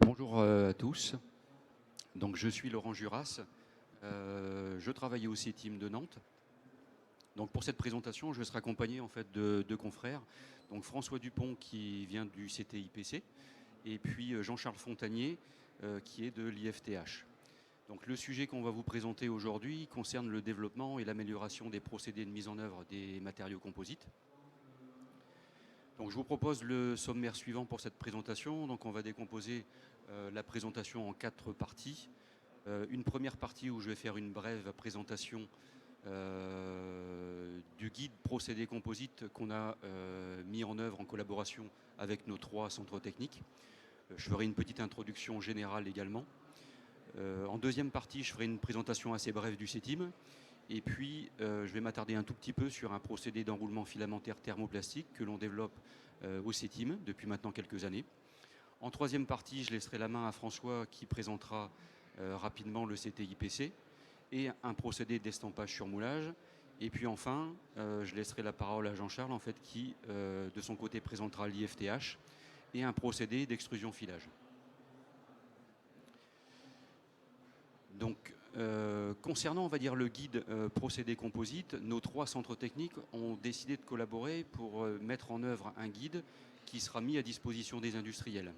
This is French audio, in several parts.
Bonjour à tous. Donc, je suis Laurent Juras. Je travaille au CETIM de Nantes. Donc, pour cette présentation, je serai accompagné en fait de deux confrères. Donc, François Dupont qui vient du CTIPC et puis Jean-Charles Fontanier qui est de l'IFTH. Donc, le sujet qu'on va vous présenter aujourd'hui concerne le développement et l'amélioration des procédés de mise en œuvre des matériaux composites. Donc, je vous propose le sommaire suivant pour cette présentation. Donc, on va décomposer la présentation en 4 parties. Une première partie où je vais faire une brève présentation du guide procédé composite qu'on a mis en œuvre en collaboration avec nos 3 centres techniques. Je ferai une petite introduction générale également. En deuxième partie, je ferai une présentation assez brève du CETIM. Et puis, je vais m'attarder un tout petit peu sur un procédé d'enroulement filamentaire thermoplastique que l'on développe au CETIM depuis maintenant quelques années. En troisième partie, je laisserai la main à François qui présentera rapidement le CTIPC et un procédé d'estampage sur moulage. Et puis enfin, je laisserai la parole à Jean-Charles en fait, qui, de son côté, présentera l'IFTH et un procédé d'extrusion filage. Donc, concernant, on va dire, le guide procédé composite, nos 3 centres techniques ont décidé de collaborer pour mettre en œuvre un guide qui sera mis à disposition des industriels.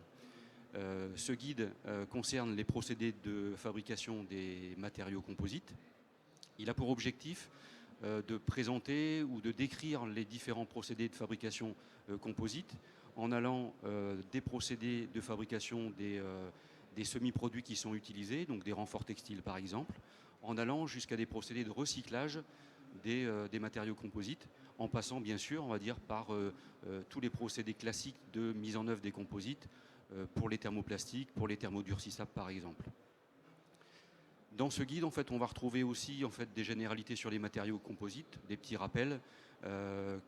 Ce guide concerne les procédés de fabrication des matériaux composites. Il a pour objectif de présenter ou de décrire les différents procédés de fabrication composite en allant des procédés de fabrication des semi-produits qui sont utilisés, donc des renforts textiles par exemple, en allant jusqu'à des procédés de recyclage des matériaux composites, en passant bien sûr, on va dire, par tous les procédés classiques de mise en œuvre des composites pour les thermoplastiques, pour les thermodurcissables par exemple. Dans ce guide, en fait, on va retrouver aussi en fait, des généralités sur les matériaux composites, des petits rappels,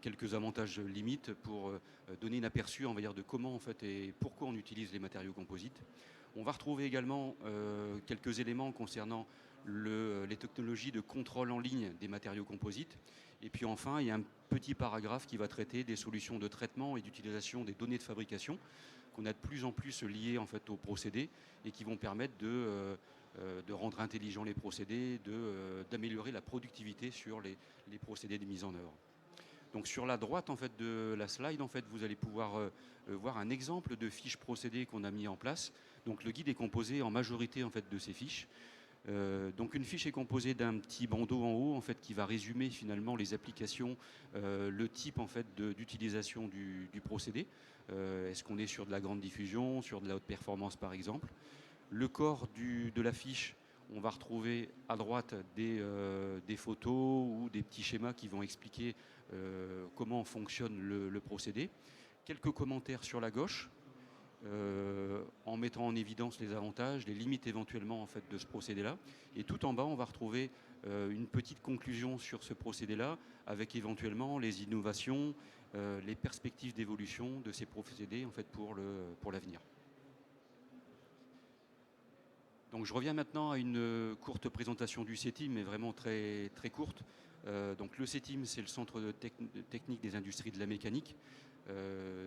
quelques avantages limites pour donner une aperçu, on va dire, de comment en fait, et pourquoi on utilise les matériaux composites. On va retrouver également quelques éléments concernant les technologies de contrôle en ligne des matériaux composites. Et puis enfin, il y a un petit paragraphe qui va traiter des solutions de traitement et d'utilisation des données de fabrication qu'on a de plus en plus liées en fait, aux procédés et qui vont permettre de rendre intelligents les procédés, d'améliorer la productivité sur les procédés de mise en œuvre. Donc sur la droite en fait, de la slide, en fait, vous allez pouvoir voir un exemple de fiche procédé qu'on a mis en place. Donc le guide est composé en majorité en fait, de ces fiches. Donc une fiche est composée d'un petit bandeau en haut en fait, qui va résumer finalement les applications, le type en fait, d'utilisation du procédé. Est-ce qu'on est sur de la grande diffusion, sur de la haute performance par exemple. Le corps de la fiche, on va retrouver à droite des photos ou des petits schémas qui vont expliquer comment fonctionne le procédé. Quelques commentaires sur la gauche, en mettant en évidence les avantages, les limites éventuellement en fait, de ce procédé-là. Et tout en bas, on va retrouver une petite conclusion sur ce procédé-là, avec éventuellement les innovations, les perspectives d'évolution de ces procédés en fait, pour l'avenir. Donc je reviens maintenant à une courte présentation du CETIM, mais vraiment très, très courte. Donc le CETIM, c'est le Centre de technique des industries de la mécanique.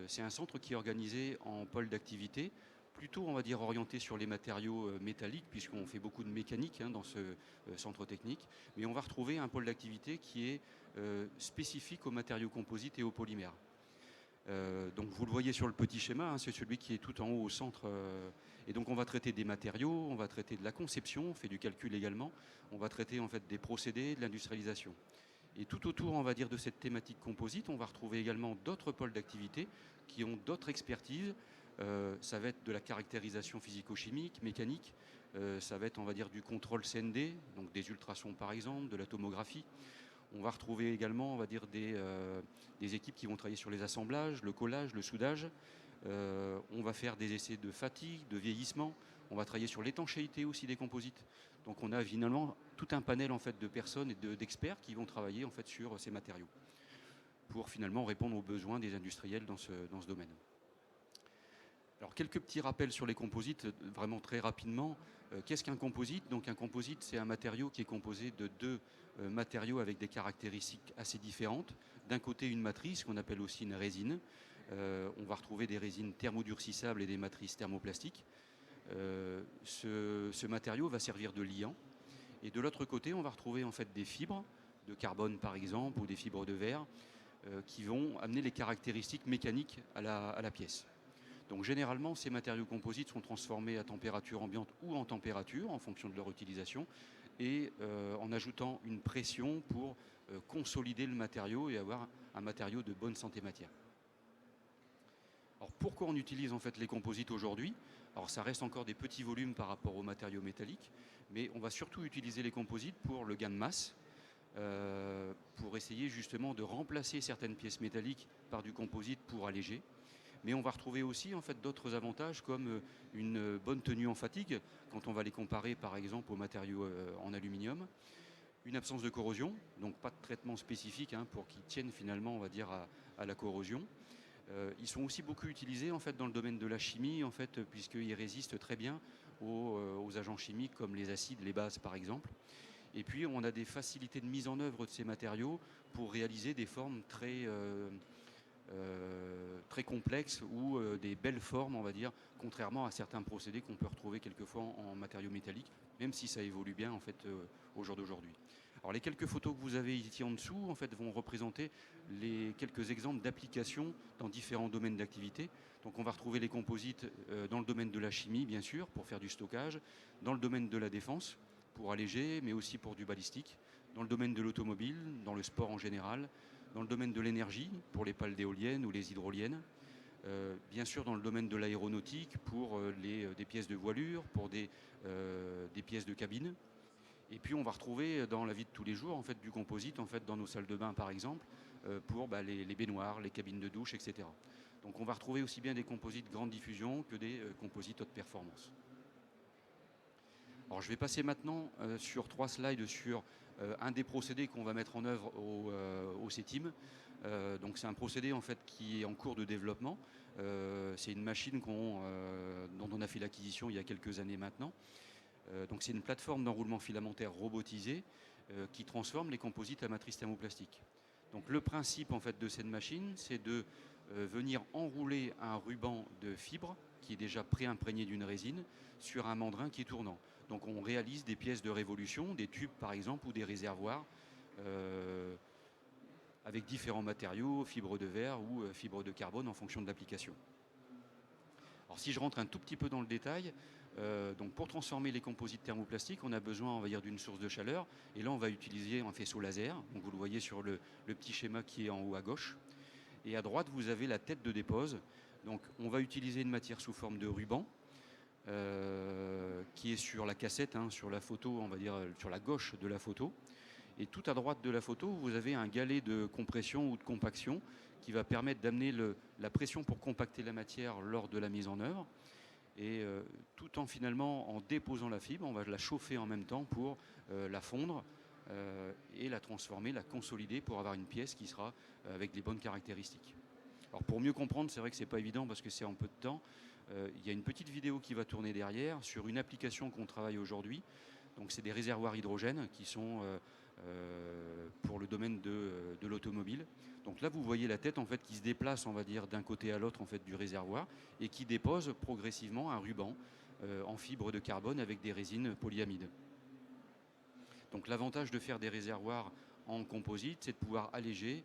C'est un centre qui est organisé en pôle d'activité, plutôt on va dire orienté sur les matériaux métalliques, puisqu'on fait beaucoup de mécanique hein, dans ce centre technique. Mais on va retrouver un pôle d'activité qui est spécifique aux matériaux composites et aux polymères. Donc vous le voyez sur le petit schéma, hein, c'est celui qui est tout en haut au centre. Et donc on va traiter des matériaux, on va traiter de la conception, on fait du calcul également, on va traiter en fait des procédés, de l'industrialisation. Et tout autour, on va dire, de cette thématique composite, on va retrouver également d'autres pôles d'activité qui ont d'autres expertises. Ça va être de la caractérisation physico-chimique, mécanique, ça va être, on va dire, du contrôle CND, donc des ultrasons par exemple, de la tomographie. On va retrouver également, on va dire, des équipes qui vont travailler sur les assemblages, le collage, le soudage. On va faire des essais de fatigue, de vieillissement. On va travailler sur l'étanchéité aussi des composites. Donc on a finalement tout un panel en fait, de personnes et d'experts qui vont travailler en fait, sur ces matériaux pour finalement répondre aux besoins des industriels dans ce domaine. Alors quelques petits rappels sur les composites, vraiment très rapidement. Qu'est-ce qu'un composite? Donc un composite, c'est un matériau qui est composé de 2 matériaux avec des caractéristiques assez différentes. D'un côté, une matrice qu'on appelle aussi une résine. On va retrouver des résines thermodurcissables et des matrices thermoplastiques. Ce matériau va servir de liant. Et de l'autre côté, on va retrouver en fait des fibres de carbone par exemple ou des fibres de verre qui vont amener les caractéristiques mécaniques à la pièce. Donc généralement, ces matériaux composites sont transformés à température ambiante ou en température en fonction de leur utilisation et en ajoutant une pression pour consolider le matériau et avoir un matériau de bonne santé matière. Alors pourquoi on utilise en fait les composites aujourd'hui? Alors ça reste encore des petits volumes par rapport aux matériaux métalliques, mais on va surtout utiliser les composites pour le gain de masse, pour essayer justement de remplacer certaines pièces métalliques par du composite pour alléger. Mais on va retrouver aussi en fait d'autres avantages comme une bonne tenue en fatigue quand on va les comparer par exemple aux matériaux en aluminium, une absence de corrosion, donc pas de traitement spécifique pour qu'ils tiennent finalement on va dire à la corrosion. Ils sont aussi beaucoup utilisés en fait dans le domaine de la chimie en fait puisqu'ils résistent très bien aux agents chimiques comme les acides, les bases par exemple. Et puis on a des facilités de mise en œuvre de ces matériaux pour réaliser des formes très complexes ou des belles formes, on va dire, contrairement à certains procédés qu'on peut retrouver quelquefois en matériaux métalliques, même si ça évolue bien en fait au jour d'aujourd'hui. Alors les quelques photos que vous avez ici en dessous en fait vont représenter les quelques exemples d'applications dans différents domaines d'activité. Donc on va retrouver les composites dans le domaine de la chimie bien sûr pour faire du stockage, dans le domaine de la défense pour alléger mais aussi pour du balistique, dans le domaine de l'automobile, dans le sport en général, dans le domaine de l'énergie, pour les pales d'éoliennes ou les hydroliennes, bien sûr dans le domaine de l'aéronautique, pour des pièces de voilure, pour des pièces de cabine. Et puis on va retrouver dans la vie de tous les jours en fait, du composite en fait, dans nos salles de bain par exemple, pour les baignoires, les cabines de douche, etc. Donc on va retrouver aussi bien des composites grande diffusion que des composites haute performance. Alors je vais passer maintenant sur 3 slides sur un des procédés qu'on va mettre en œuvre au CETIM. Donc c'est un procédé en fait qui est en cours de développement. C'est une machine dont on a fait l'acquisition il y a quelques années maintenant. Donc c'est une plateforme d'enroulement filamentaire robotisée qui transforme les composites à matrice thermoplastique. Donc le principe en fait de cette machine, c'est de venir enrouler un ruban de fibre qui est déjà pré-imprégné d'une résine sur un mandrin qui est tournant. Donc on réalise des pièces de révolution, des tubes par exemple ou des réservoirs avec différents matériaux, fibres de verre ou fibres de carbone en fonction de l'application. Alors si je rentre un tout petit peu dans le détail, donc pour transformer les composites thermoplastiques, on a besoin, on va dire, d'une source de chaleur. Et là, on va utiliser un faisceau laser. Donc vous le voyez sur le petit schéma qui est en haut à gauche. Et à droite, vous avez la tête de dépose. Donc on va utiliser une matière sous forme de ruban qui est sur la cassette, sur la photo, on va dire sur la gauche de la photo. Et tout à droite de la photo, vous avez un galet de compression ou de compaction qui va permettre d'amener la pression pour compacter la matière lors de la mise en œuvre. Et tout en finalement en déposant la fibre, on va la chauffer en même temps pour la fondre et la transformer, la consolider pour avoir une pièce qui sera avec les bonnes caractéristiques. Alors pour mieux comprendre, c'est vrai que c'est pas évident parce que c'est en peu de temps. Il y a une petite vidéo qui va tourner derrière sur une application qu'on travaille aujourd'hui. Donc c'est des réservoirs hydrogène qui sont pour le domaine de l'automobile. Donc là, vous voyez la tête en fait qui se déplace, on va dire, d'un côté à l'autre en fait du réservoir et qui dépose progressivement un ruban en fibre de carbone avec des résines polyamides. Donc l'avantage de faire des réservoirs en composite, c'est de pouvoir alléger,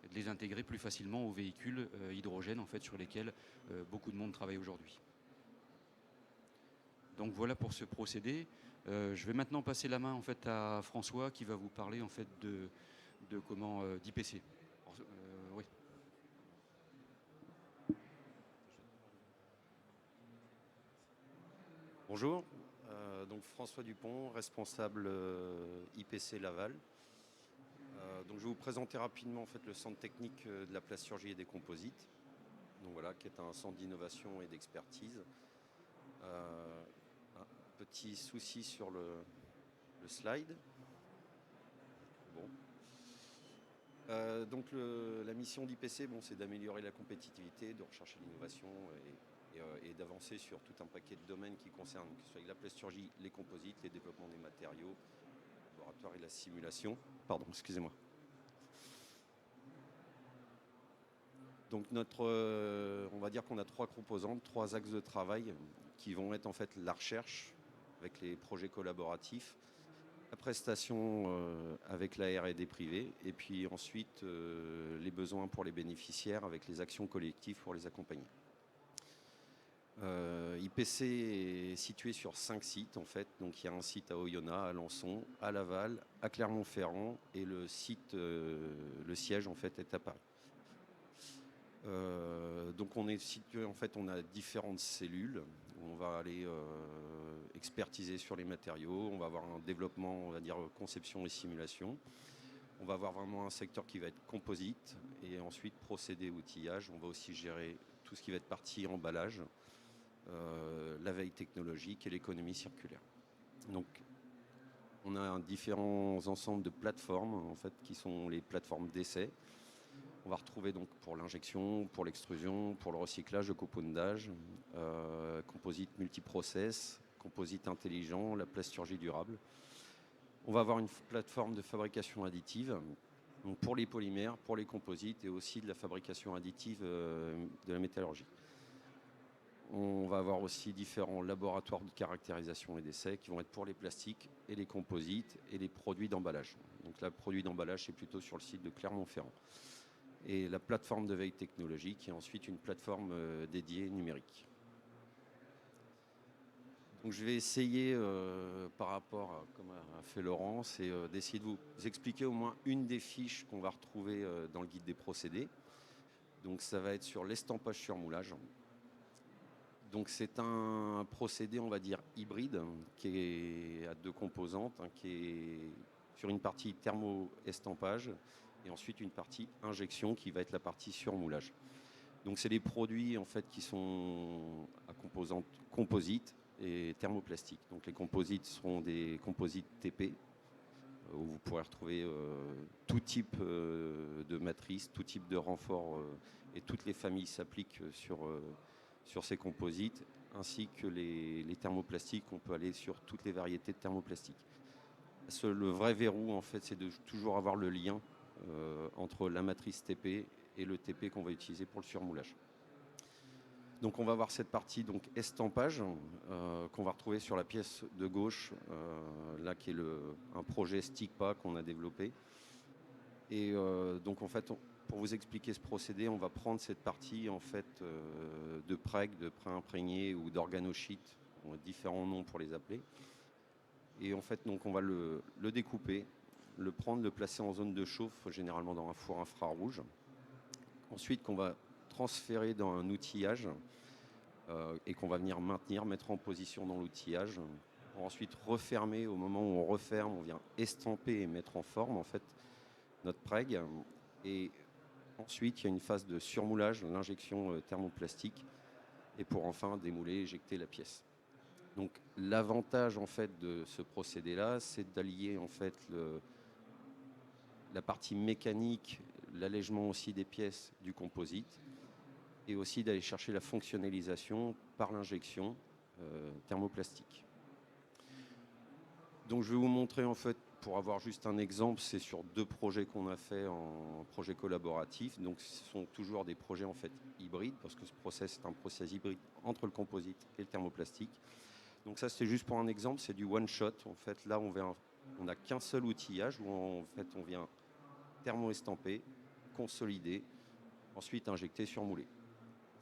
de les intégrer plus facilement aux véhicules hydrogène en fait sur lesquels beaucoup de monde travaille aujourd'hui. Donc voilà pour ce procédé. Je vais maintenant passer la main en fait à François qui va vous parler en fait d'IPC. Oui. Bonjour, donc François Dupont, responsable IPC Laval. Donc je vais vous présenter rapidement en fait, le centre technique de la plasturgie et des composites, donc, voilà, qui est un centre d'innovation et d'expertise. Un petit souci sur le slide. Bon. Donc la mission d'IPC, c'est d'améliorer la compétitivité, de rechercher l'innovation et d'avancer sur tout un paquet de domaines qui concernent que ce soit la plasturgie, les composites, les développements des matériaux, le laboratoire et la simulation. Pardon, excusez-moi. Donc on va dire qu'on a 3 composantes, 3 axes de travail qui vont être en fait la recherche avec les projets collaboratifs, la prestation avec la R&D privée, et puis ensuite les besoins pour les bénéficiaires avec les actions collectives pour les accompagner. IPC est situé sur 5 sites en fait, donc il y a un site à Oyonnax, à Alençon, à Laval, à Clermont-Ferrand, et le siège en fait est à Paris. Donc on est situé, en fait, on a différentes cellules. On va aller expertiser sur les matériaux. On va avoir un développement, on va dire conception et simulation. On va avoir vraiment un secteur qui va être composite et ensuite procédé outillage. On va aussi gérer tout ce qui va être partie emballage, la veille technologique et l'économie circulaire. Donc on a différents ensembles de plateformes en fait, qui sont les plateformes d'essai. On va retrouver donc pour l'injection, pour l'extrusion, pour le recyclage, le copoundage, composite multiprocess, composite intelligent, la plasturgie durable. On va avoir une plateforme de fabrication additive donc pour les polymères, pour les composites et aussi de la fabrication additive de la métallurgie. On va avoir aussi différents laboratoires de caractérisation et d'essai qui vont être pour les plastiques et les composites et les produits d'emballage. Donc là, produits d'emballage, c'est plutôt sur le site de Clermont-Ferrand. Et la plateforme de veille technologique et ensuite une plateforme dédiée numérique. Donc je vais essayer, par rapport à comme a fait Laurent, c'est d'essayer de vous expliquer au moins une des fiches qu'on va retrouver dans le guide des procédés. Donc ça va être sur l'estampage sur moulage. Donc c'est un procédé, on va dire, hybride, qui est à 2 composantes, qui est sur une partie thermo-estampage et ensuite une partie injection qui va être la partie surmoulage. Donc c'est des produits en fait qui sont à composantes composites et thermoplastiques. Donc les composites seront des composites TP où vous pourrez retrouver tout type de matrice, tout type de renfort et toutes les familles s'appliquent sur ces composites, ainsi que les thermoplastiques, on peut aller sur toutes les variétés de thermoplastiques. Le vrai verrou en fait c'est de toujours avoir le lien entre la matrice TP et le TP qu'on va utiliser pour le surmoulage. Donc on va voir cette partie donc estampage qu'on va retrouver sur la pièce de gauche, là qui est un projet Stickpa qu'on a développé. Et donc en fait, pour vous expliquer ce procédé, on va prendre cette partie en fait de preg, de pré-imprégné ou d'organosheet, on a différents noms pour les appeler. Et en fait, donc on va le découper, le prendre, le placer en zone de chauffe, généralement dans un four infrarouge. Ensuite, qu'on va transférer dans un outillage et qu'on va venir maintenir, mettre en position dans l'outillage. Pour ensuite refermer. Au moment où on referme, on vient estamper et mettre en forme en fait notre preg. Et ensuite, il y a une phase de surmoulage, l'injection thermoplastique, et pour enfin démouler, éjecter la pièce. Donc l'avantage en fait de ce procédé-là, c'est d'allier en fait la partie mécanique, l'allègement aussi des pièces du composite, et aussi d'aller chercher la fonctionnalisation par l'injection thermoplastique. Donc je vais vous montrer en fait, pour avoir juste un exemple, c'est sur 2 projets qu'on a fait en projet collaboratif. Donc ce sont toujours des projets en fait hybrides, parce que ce process est un process hybride entre le composite et le thermoplastique. Donc ça c'est juste pour un exemple, c'est du one shot. En fait là on n'a qu'un seul outillage où en fait on vient thermo-estamper, consolider, ensuite injecter, surmouler.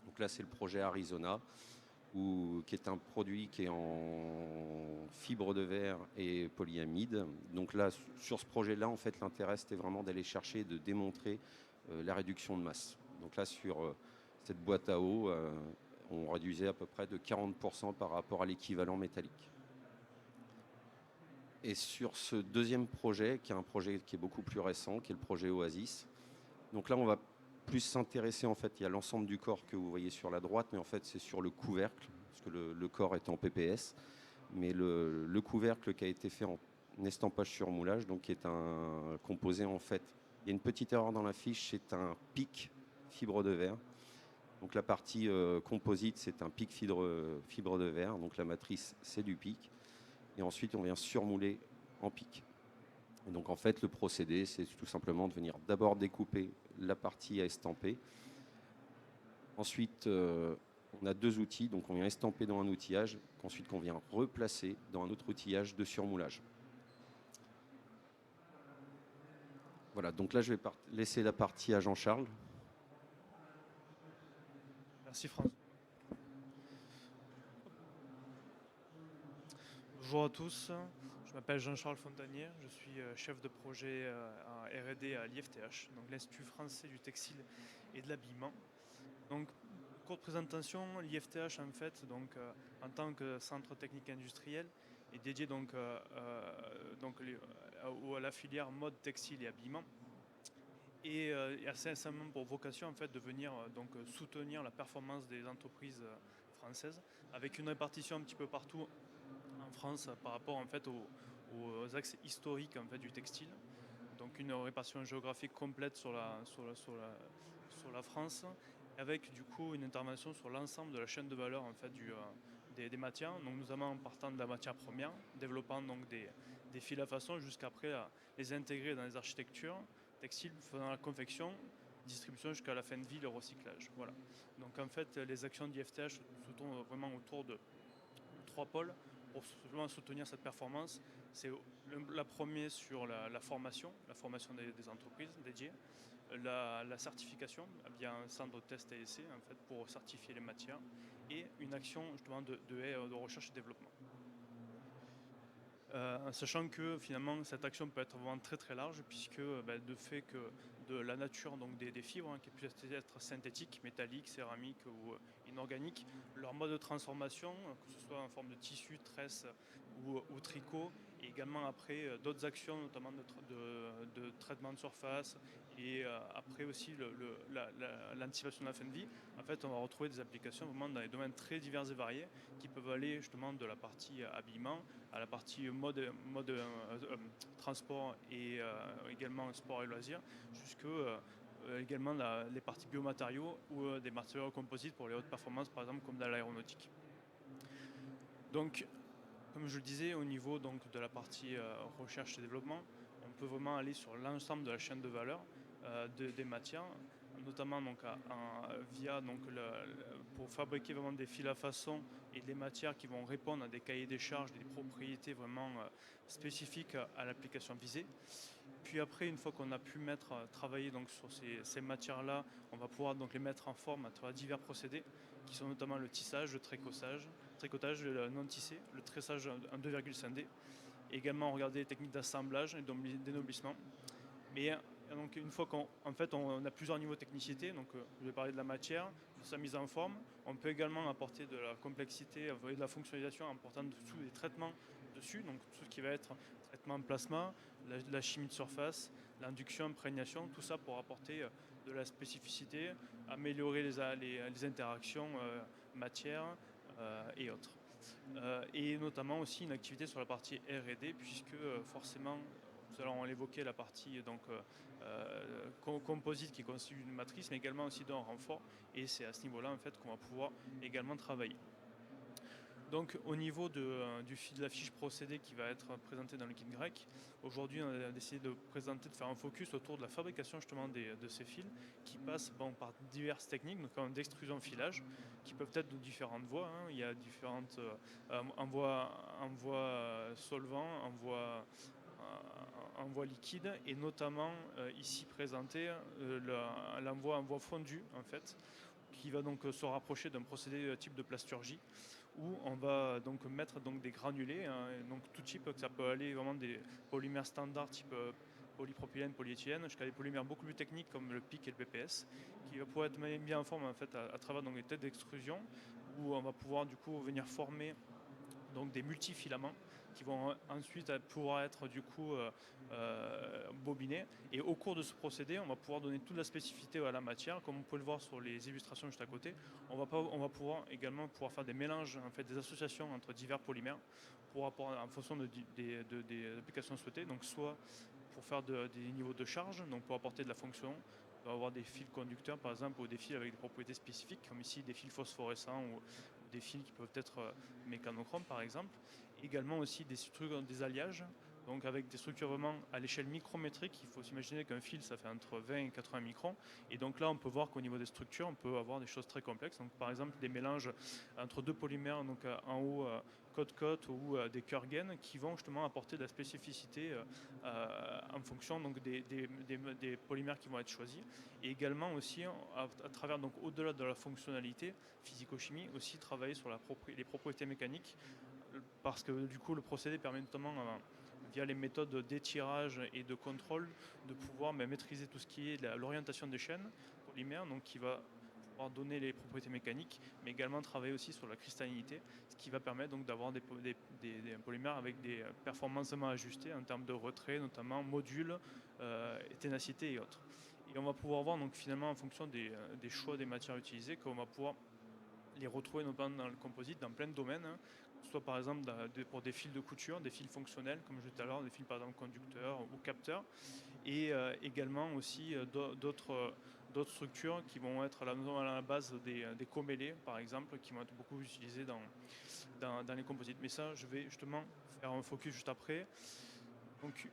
Donc là c'est le projet Arizona, qui est un produit qui est en fibre de verre et polyamide. Donc là sur ce projet-là en fait l'intérêt c'était vraiment d'aller chercher, de démontrer la réduction de masse. Donc là sur cette boîte à eau, on réduisait à peu près de 40% par rapport à l'équivalent métallique. Et sur ce deuxième projet, qui est un projet qui est beaucoup plus récent, qui est le projet Oasis, donc là on va plus s'intéresser en fait, il y a l'ensemble du corps que vous voyez sur la droite, mais en fait c'est sur le couvercle, parce que le corps est en PPS, mais le couvercle qui a été fait en estampage sur moulage, donc qui est un composé en fait, il y a une petite erreur dans la fiche, c'est un pic fibre de verre. Donc la partie composite, c'est un pic fibre de verre, donc la matrice, c'est du pic. Et ensuite, on vient surmouler en pic. Et donc en fait, le procédé, c'est tout simplement de venir d'abord découper la partie à estamper. Ensuite, on a deux outils, donc on vient estamper dans un outillage, qu'ensuite qu'on vient replacer dans un autre outillage de surmoulage. Voilà, donc là je vais laisser la partie à Jean-Charles. Merci François. Bonjour à tous, je m'appelle Jean-Charles Fontanier, je suis chef de projet en R&D à l'IFTH, donc l'Institut français du textile et de l'habillement. Donc, courte présentation, l'IFTH en fait, donc, en tant que centre technique industriel, est dédié donc, à la filière mode textile et habillement. Et assez simplement pour vocation en fait, de venir donc, soutenir la performance des entreprises françaises, avec une répartition un petit peu partout en France par rapport en fait, aux axes historiques en fait, du textile. Donc une répartition géographique complète sur la France, avec du coup une intervention sur l'ensemble de la chaîne de valeur en fait, des matières, donc notamment en partant de la matière première, développant donc des fils à façon jusqu'après les intégrer dans les architectures textiles, faisant la confection, distribution jusqu'à la fin de vie, le recyclage. Voilà. Donc en fait les actions d'IFTH se tournent vraiment autour de 3 pôles pour vraiment soutenir cette performance. C'est la première sur la formation des entreprises dédiées, la certification via un centre de test et essai en fait, pour certifier les matières, et une action justement de recherche et développement. Sachant que finalement cette action peut être vraiment très très large, puisque de fait que de la nature donc des fibres qui puissent être synthétiques, métalliques, céramiques ou inorganiques, leur mode de transformation, que ce soit en forme de tissu, tresse ou tricot, et également après d'autres actions notamment de traitement de surface, et après aussi l'anticipation de la fin de vie. En fait on va retrouver des applications vraiment dans des domaines très divers et variés, qui peuvent aller justement de la partie habillement à la partie mode transport et également sport et loisirs, jusque également les parties biomatériaux ou des matériaux composites pour les hautes performances, par exemple comme dans l'aéronautique. Donc, comme je le disais, au niveau donc, de la partie recherche et développement, on peut vraiment aller sur l'ensemble de la chaîne de valeur des matières, notamment donc, via donc, pour fabriquer vraiment des fils à façon et des matières qui vont répondre à des cahiers des charges, des propriétés vraiment spécifiques à l'application visée. Puis après, une fois qu'on a pu travailler donc, sur ces matières-là, on va pouvoir donc les mettre en forme à travers divers procédés, qui sont notamment le tissage, le tricotage, le non tissé, le tressage en 2,5D, et également regarder les techniques d'assemblage et d'énoblissement. Mais donc une fois qu'en fait on a plusieurs niveaux de technicité, donc je vais parler de la matière, de sa mise en forme, on peut également apporter de la complexité et de la fonctionnalisation en apportant dessous des traitements dessus, donc tout ce qui va être traitement en plasma, la chimie de surface, l'induction, imprégnation, tout ça pour apporter de la spécificité, améliorer les interactions matière et autres. Et notamment aussi une activité sur la partie R&D, puisque forcément, tout à l'heure on l'évoquait, la partie donc, composite qui constitue une matrice, mais également aussi d'un renfort, et c'est à ce niveau-là en fait qu'on va pouvoir également travailler. Donc au niveau de la fiche procédé qui va être présentée dans le guide grec, aujourd'hui on a décidé de faire un focus autour de la fabrication justement de ces fils, qui passent par diverses techniques, notamment d'extrusion filage, qui peuvent être de différentes voies. Il y a différentes envois solvants, envoi liquide, et notamment ici présenté l'envoi fondu en fait, qui va donc se rapprocher d'un procédé type de plasturgie, où on va donc mettre donc des granulés, donc tout type, ça peut aller vraiment des polymères standards type polypropylène, polyéthylène, jusqu'à des polymères beaucoup plus techniques comme le PIC et le PPS, qui va pouvoir être mis en forme en fait à travers donc, des têtes d'extrusion, où on va pouvoir du coup venir former donc, des multifilaments qui vont ensuite pouvoir être du coup bobinés. Et au cours de ce procédé, on va pouvoir donner toute la spécificité à la matière, comme on peut le voir sur les illustrations juste à côté. On va pouvoir également faire des mélanges, en fait, des associations entre divers polymères en fonction des applications souhaitées. Donc soit pour faire des niveaux de charge, donc pour apporter de la fonction. On va avoir des fils conducteurs par exemple, ou des fils avec des propriétés spécifiques, comme ici des fils phosphorescents ou des fils qui peuvent être mécanochromes par exemple. Également aussi des alliages donc avec des structures vraiment à l'échelle micrométrique. Il faut s'imaginer qu'un fil, ça fait entre 20 et 80 microns. Et donc là, on peut voir qu'au niveau des structures, on peut avoir des choses très complexes. Donc par exemple, des mélanges entre deux polymères, donc en haut, côte-côte ou des Kurgan, qui vont justement apporter de la spécificité en fonction donc, des polymères qui vont être choisis. Et également aussi, à travers, donc au-delà de la fonctionnalité, physico-chimie, aussi travailler sur les propriétés mécaniques, parce que du coup, le procédé permet notamment via les méthodes d'étirage et de contrôle, de pouvoir maîtriser tout ce qui est l'orientation des chaînes polymères, donc qui va pouvoir donner les propriétés mécaniques, mais également travailler aussi sur la cristallinité, ce qui va permettre donc d'avoir des polymères avec des performances vraiment ajustées en termes de retrait, notamment modules, ténacité et autres. Et on va pouvoir voir donc finalement en fonction des choix des matières utilisées qu'on va pouvoir les retrouver notamment dans le composite, dans plein de domaines, hein, soit par exemple pour des fils de couture, des fils fonctionnels, comme je disais tout à l'heure, des fils par exemple conducteurs ou capteurs, et également aussi d'autres structures qui vont être à la base des comélés, par exemple, qui vont être beaucoup utilisées dans les composites. Mais ça, je vais justement faire un focus juste après. Donc,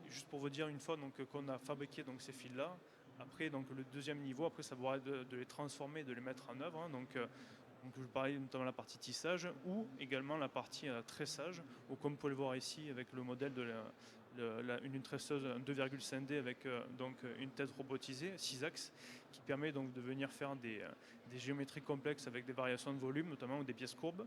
juste pour vous dire, une fois qu'on a fabriqué donc, ces fils-là, après donc, le deuxième niveau, après ça va être de les transformer, de les mettre en œuvre. Hein, donc je vous parlais notamment de la partie tissage ou également la partie tressage, où comme vous pouvez le voir ici avec le modèle de une tresseuse 2,5D avec donc une tête robotisée, 6 axes, qui permet donc de venir faire des géométries complexes avec des variations de volume, notamment ou des pièces courbes,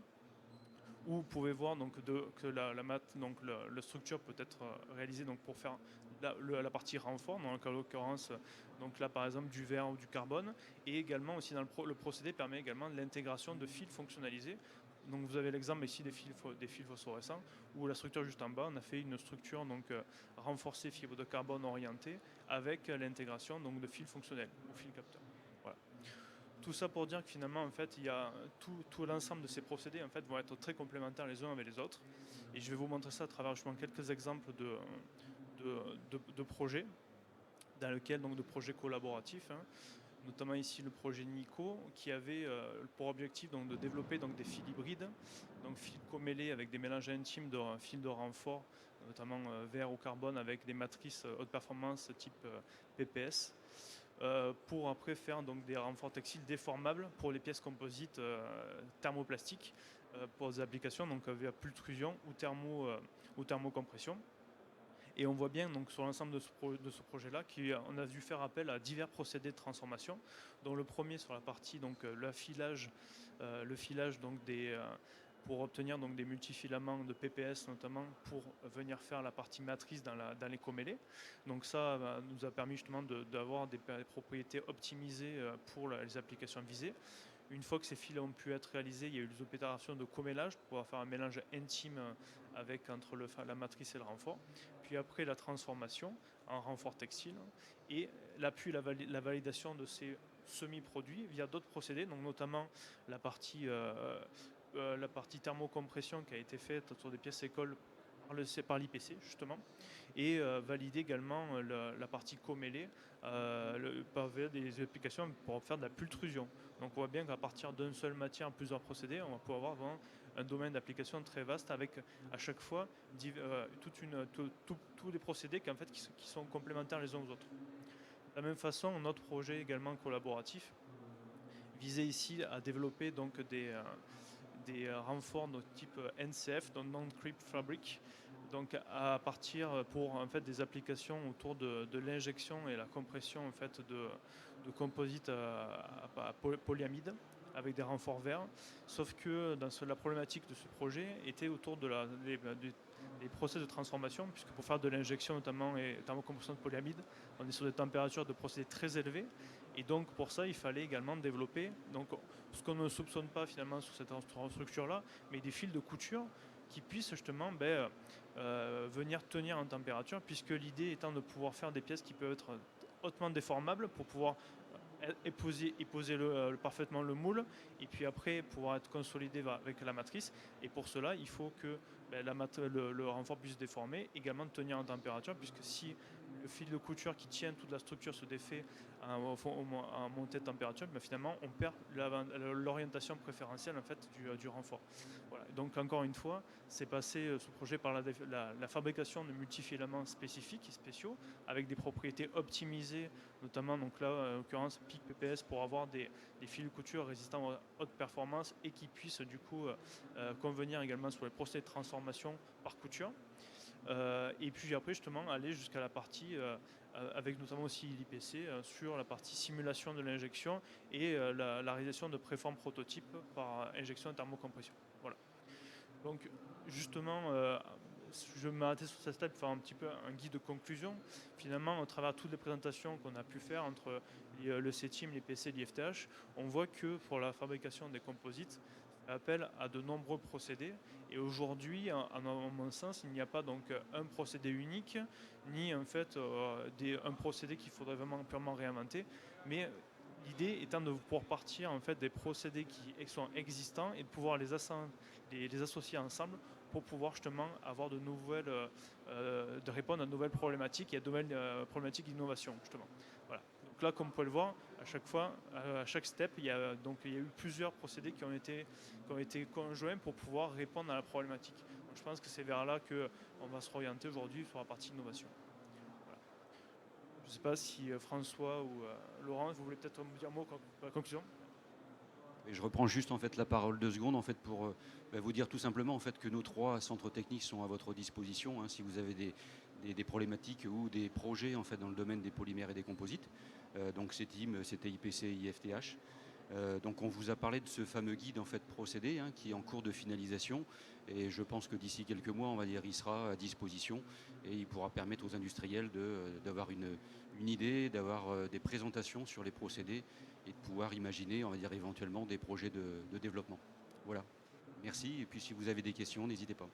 où vous pouvez voir donc que la structure peut être réalisée donc pour faire la partie renfort, donc en l'occurrence donc là par exemple du verre ou du carbone, et également aussi dans le procédé permet également de l'intégration de fils fonctionnalisés. Donc vous avez l'exemple ici des fils phosphorescents, où la structure juste en bas, on a fait une structure donc renforcée fibre de carbone orientée avec l'intégration donc de fils fonctionnels ou fils capteurs. Voilà. Tout ça pour dire que finalement, en fait, il y a tout l'ensemble de ces procédés en fait, vont être très complémentaires les uns avec les autres. Et je vais vous montrer ça à travers justement quelques exemples de projets, dans lesquels, donc de projets collaboratifs, hein, notamment ici le projet Nico, qui avait pour objectif donc, de développer donc, des fils hybrides, donc fils comélés avec des mélanges intimes de fils de renfort, notamment verre ou carbone avec des matrices haute performance type PPS. Pour après faire donc, des renforts textiles déformables pour les pièces composites thermoplastiques pour des applications donc, via pultrusion ou thermocompression. Et on voit bien donc, sur l'ensemble de ce projet-là qu'on a dû faire appel à divers procédés de transformation, dont le premier sur la partie donc, le filage donc, pour obtenir donc, des multifilaments de PPS notamment pour venir faire la partie matrice dans les comélés. Donc ça nous a permis justement d'avoir des propriétés optimisées pour les applications visées. Une fois que ces fils ont pu être réalisés, il y a eu les opérations de comélage pour pouvoir faire un mélange intime entre la matrice et le renfort. Puis après la transformation en renfort textile et la validation de ces semi-produits via d'autres procédés, donc notamment la partie thermocompression qui a été faite sur des pièces écoles par l'IPC justement, et valider également la partie comélée par des applications pour faire de la pultrusion. Donc on voit bien qu'à partir d'une seule matière, plusieurs procédés, on va pouvoir avoir vraiment un domaine d'application très vaste avec à chaque fois tous les procédés qui sont complémentaires les uns aux autres. De la même façon, notre projet également collaboratif visait ici à développer donc des renforts de type NCF, donc Non-Creep Fabric, donc à partir pour en fait, des applications autour de l'injection et la compression en fait, de composites à polyamide avec des renforts verts, sauf que la problématique de ce projet était autour des process de transformation, puisque pour faire de l'injection notamment et thermocompression de polyamide, on est sur des températures de procédés très élevées, et donc pour ça il fallait également développer donc, ce qu'on ne soupçonne pas finalement sur cette structure-là, mais des fils de couture qui puissent justement venir tenir en température, puisque l'idée étant de pouvoir faire des pièces qui peuvent être hautement déformables pour pouvoir épouser parfaitement le moule et puis après pouvoir être consolidé avec la matrice. Et pour cela, il faut que le renfort puisse déformer, également tenir en température, puisque si le fil de couture qui tient toute la structure se défait en montée de température, mais finalement on perd l'orientation préférentielle en fait, du renfort. Voilà. Donc encore une fois, c'est passé ce projet par la fabrication de multifilaments spécifiques et spéciaux avec des propriétés optimisées, notamment donc là en l'occurrence PIC PPS pour avoir des fils de couture résistants à haute performance et qui puissent du coup convenir également sur les procédés de transformation par couture. Et puis après justement aller jusqu'à la partie avec notamment aussi l'IPC sur la partie simulation de l'injection et la réalisation de préformes prototypes par injection et thermocompression. Voilà. Donc justement je vais m'arrêter sur cette slide pour faire un petit peu un guide de conclusion. Finalement, à travers toutes les présentations qu'on a pu faire entre le CETIM, l'IPC et l'IFTH, on voit que pour la fabrication des composites, appel à de nombreux procédés. Et aujourd'hui, à mon sens, il n'y a pas donc un procédé unique, ni en fait un procédé qu'il faudrait vraiment purement réinventer, mais l'idée étant de pouvoir partir en fait des procédés qui sont existants et de pouvoir les associer ensemble pour pouvoir justement avoir de répondre à de nouvelles problématiques et à de nouvelles problématiques d'innovation justement. Voilà. Donc là, comme vous pouvez le voir, à chaque fois, à chaque step, il y a eu plusieurs procédés qui ont été conjoints pour pouvoir répondre à la problématique. Donc je pense que c'est vers là qu'on va se orienter aujourd'hui sur la partie innovation. Voilà. Je ne sais pas si François ou Laurent, vous voulez peut-être me dire un mot pour la conclusion. Et je reprends juste en fait la parole 2 secondes en fait pour vous dire tout simplement en fait que nos 3 centres techniques sont à votre disposition si vous avez des problématiques ou des projets en fait dans le domaine des polymères et des composites. Donc CETIM, c'était IPC, IFTH. Donc on vous a parlé de ce fameux guide en fait procédé qui est en cours de finalisation et je pense que d'ici quelques mois on va dire il sera à disposition et il pourra permettre aux industriels d'avoir une idée, d'avoir des présentations sur les procédés et de pouvoir imaginer on va dire éventuellement des projets de développement. Voilà. Merci et puis si vous avez des questions n'hésitez pas.